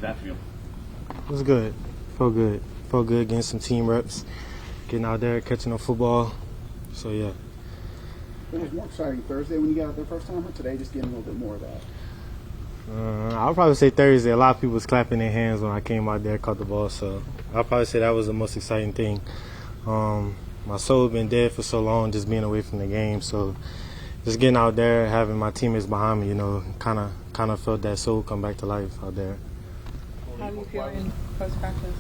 that feel? It was good. Felt good. Felt good getting some team reps, getting out there, catching the football. So, yeah. It was more exciting Thursday when you got out there first time, or today just getting a little bit more of that? I'll probably say Thursday. A lot of people was clapping their hands when I came out there, caught the ball. So I'll probably say that was the most exciting thing. My soul had been dead for so long, just being away from the game. So just getting out there, having my teammates behind me, kind of felt that soul come back to life out there. How are you feeling post-practice?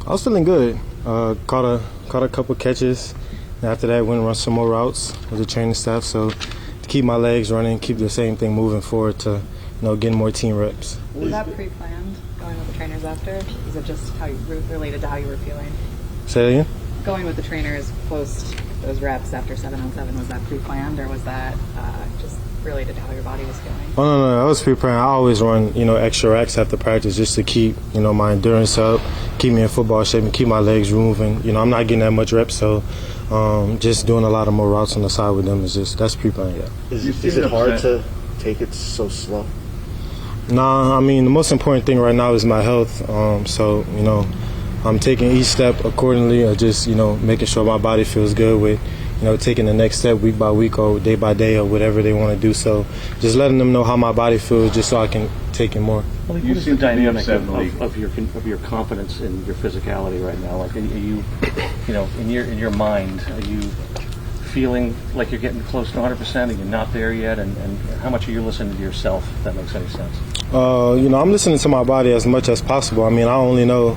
I was feeling good. Caught a couple catches. And after that, went and run some more routes with the training staff. So to keep my legs running, keep the same thing moving forward to, getting more team reps. Was that pre-planned, going with the trainers after? Is it just related to how you were feeling? Say that again? Going with the trainers post those reps after 7-on-7, was that pre-planned, or was that just related to how your body was feeling? Oh, no, that was pre-planned. I always run, extra racks after practice just to keep, my endurance up, keep me in football shape, and keep my legs moving. I'm not getting that much reps, so just doing a lot of more routes on the side with them that's pre-planned, yeah. Is it hard to take it so slow? Nah, the most important thing right now is my health. So, I'm taking each step accordingly, or just, making sure my body feels good with, taking the next step week by week or day by day or whatever they want to do. So just letting them know how my body feels just so I can take it more. Well, you see the dynamic of your confidence in your physicality right now. Like, are you, in your mind, are you feeling like you're getting close to 100%? Are you not there yet? And how much are you listening to yourself, if that makes any sense? I'm listening to my body as much as possible. I only know,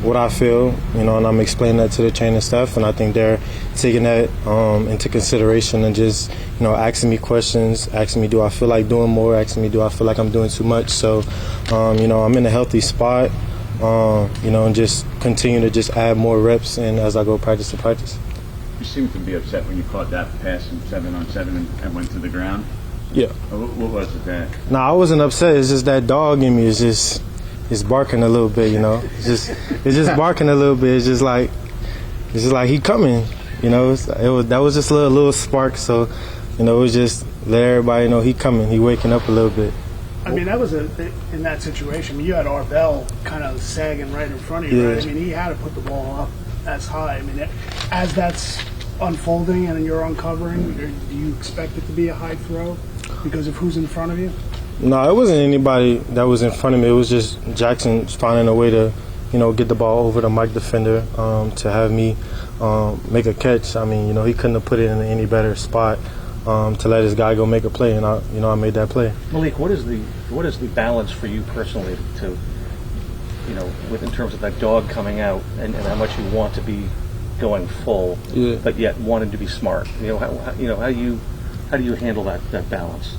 what I feel, and I'm explaining that to the training staff, and I think they're taking that into consideration and just, asking me questions, asking me, do I feel like doing more, asking me, do I feel like I'm doing too much? So, I'm in a healthy spot, and just continue to just add more reps and as I go practice to practice. You seemed to be upset when you caught that pass from 7-on-7 and went to the ground. Yeah. What was it that? No, I wasn't upset. It's just that dog in me is just barking a little bit, It's just barking a little bit. It's just like he coming, That was just a little spark. So, it was just let everybody know he coming. He waking up a little bit. That was in that situation. You had Arbel kind of sagging right in front of you, right? He had to put the ball up as high. As that's unfolding and you're uncovering, do you expect it to be a high throw because of who's in front of you? No, it wasn't anybody that was in front of me. It was just Jackson finding a way to, get the ball over the Mike defender to have me make a catch. He couldn't have put it in any better spot to let his guy go make a play, and I made that play. Malik, what is the balance for you personally to, in terms of that dog coming out and how much you want to be going full, but yet wanting to be smart? How do you handle that balance?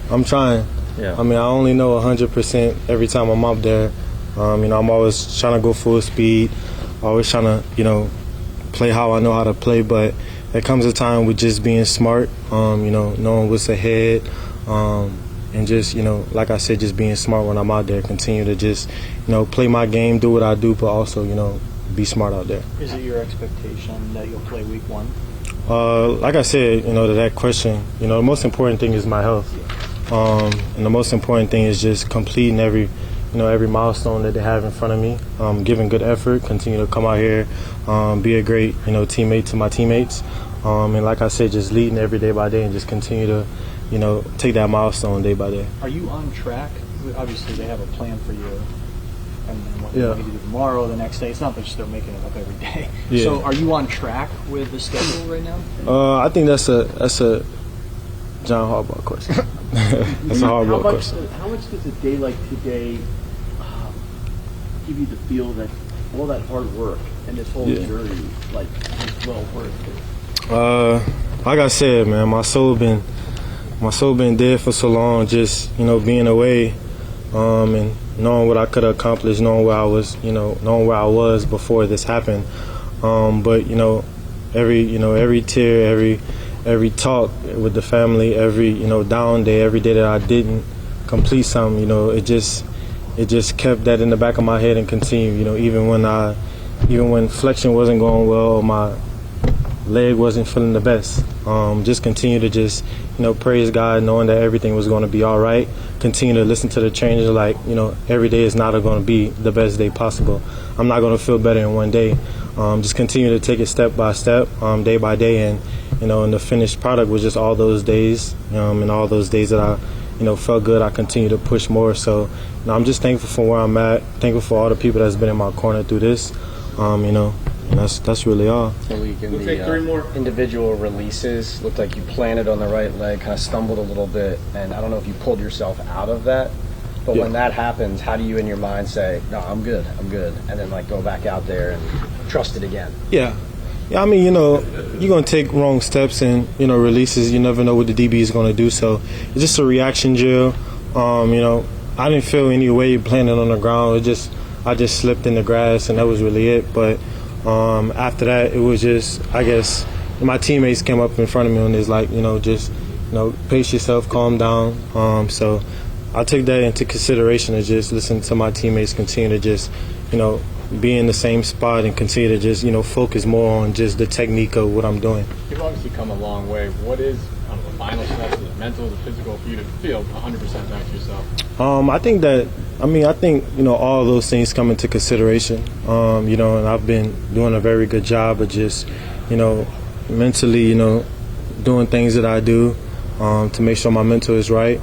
I'm trying. Yeah. I only know 100% every time I'm up there. I'm always trying to go full speed, always trying to, play how I know how to play. But there comes a time with just being smart, knowing what's ahead, and just, like I said, just being smart when I'm out there. Continue to just, play my game, do what I do, but also, be smart out there. Is it your expectation that you'll play week 1? Like I said, to that question, the most important thing is my health. And the most important thing is just completing every milestone that they have in front of me, giving good effort, continue to come out here, be a great, teammate to my teammates. And like I said, just leading every day by day and just continue to, take that milestone day by day. Are you on track? Obviously, they have a plan for you. And what you need to do tomorrow, the next day. It's not just they're making it up every day. Yeah. So are you on track with the schedule right now? I think that's a John Harbaugh question. That's a Harbaugh question. How much does a day like today give you the feel that all that hard work and this whole journey is well worth it? Like I said, man, my soul been dead for so long. Just being away, and knowing what I could have accomplished, knowing where I was before this happened. But every tear, every talk with the family, every down day, every day that I didn't complete something, it just kept that in the back of my head and continued. Even when flexion wasn't going well, or leg wasn't feeling the best. Just continue to just, praise God, knowing that everything was going to be all right. Continue to listen to the changes. Like, every day is not going to be the best day possible. I'm not going to feel better in one day. Just continue to take it step by step, day by day, and and the finished product was just all those days, and all those days that I, felt good. I continue to push more. So, I'm just thankful for where I'm at. Thankful for all the people that's been in my corner through this. And that's really all. Malik, in the individual releases, looked like you planted on the right leg, kind of stumbled a little bit, and I don't know if you pulled yourself out of that. But when that happens, how do you in your mind say, no, I'm good, and then go back out there and trust it again? Yeah, I mean, you're going to take wrong steps and, releases. You never know what the DB is going to do. So it's just a reaction drill. I didn't feel any way planting on the ground. I just slipped in the grass, and that was really it. But after that, it was just, I guess, my teammates came up in front of me and was like, pace yourself, calm down. So I took that into consideration and just listen to my teammates continue to just, be in the same spot and continue to just, focus more on just the technique of what I'm doing. You've obviously come a long way. What is, the final steps, the mental, the physical, for you to feel 100% back to yourself? I think, all those things come into consideration, and I've been doing a very good job of just, mentally, doing things that I do to make sure my mental is right.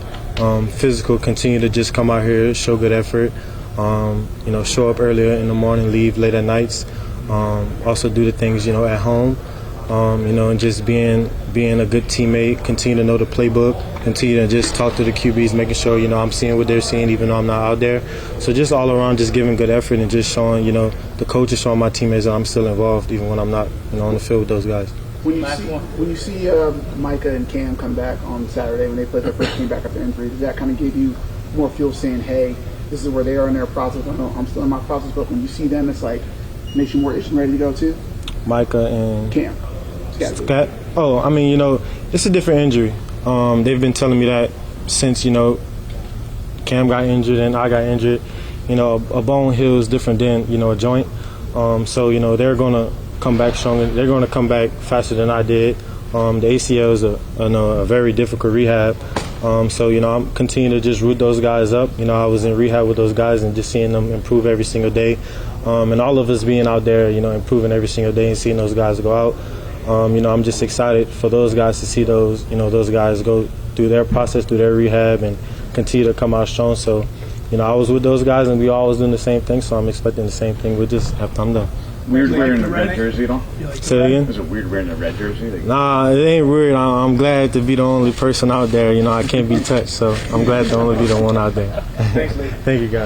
Physical, continue to just come out here, show good effort, show up earlier in the morning, leave late at nights, also do the things, at home, and just being a good teammate, continue to know the playbook, continue to just talk to the QBs, making sure, I'm seeing what they're seeing even though I'm not out there. So just all around just giving good effort and just showing, the coaches showing my teammates that I'm still involved even when I'm not, on the field with those guys. When you see Micah and Cam come back on Saturday when they played their first game back after injury, does that kind of give you more fuel saying, hey, this is where they are in their process? I know I'm still in my process, but when you see them, it's like makes you more itching ready to go too? Micah and Cam. Scott. Oh, it's a different injury. They've been telling me that since, Cam got injured and I got injured. A bone heals different than, a joint. So, they're going to come back stronger. They're going to come back faster than I did. The ACL is a very difficult rehab. So, I'm continuing to just root those guys up. I was in rehab with those guys and just seeing them improve every single day. And all of us being out there, improving every single day and seeing those guys go out. I'm just excited for those guys to see those guys go through their process, through their rehab, and continue to come out strong. So, I was with those guys, and we always doing the same thing, so I'm expecting the same thing with this after I'm done. Weird wearing the red jersey, though? Say it again? Is it weird wearing the red jersey? Nah, it ain't weird. I'm glad to be the only person out there. I can't be touched, so I'm glad to only be the one out there. Thank you, guys.